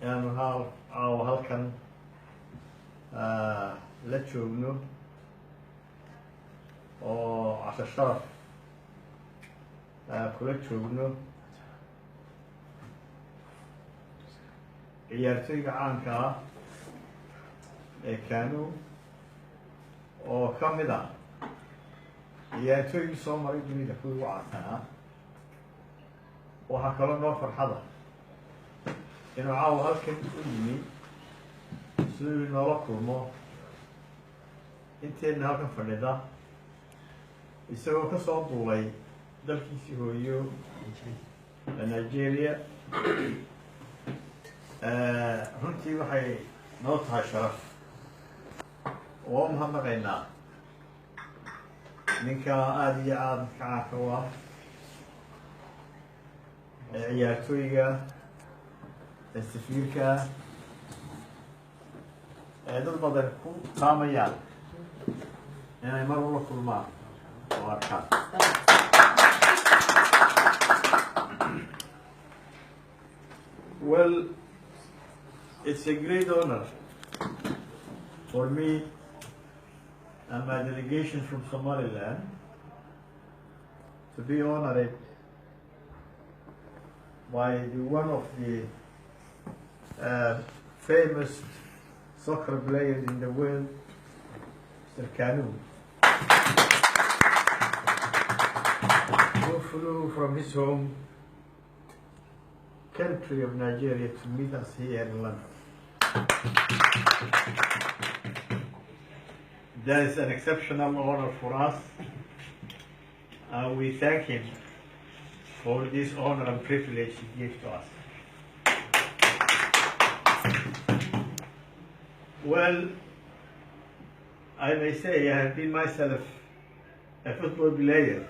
inaanu halkan la joogno oo casho sharaf kula joogno ciyaartoyga caanka ah ee Kanu oo ka mid ah ciyaartoygii soo maray dunida kuwii ugu caansanaa. waxaa kaloo noo farxada inuu caawa halkan u yimi siduu noola kulmo inteedna halkan fadhida isagoo ka soo duulay dalkiisii hooyo Nigeria. runtii waxay noo tahay sharaf oo u mahadnaqaynaa ninka aada iyo aada ka caanka u ah ciyaartooyga safiirka dad badan ku taamayaan inay mar ula kulmaan oo arkaan. Well, it's a great honor for me and my delegation from Somaliland to be honored by one of the famous soccer players in the world, Mr. Kanu, who flew from his home country of Nigeria to meet us here in London. That is an exceptional honor for us, and we thank him for this honor and privilege he gave to us. Well, I may say I have been myself a football player.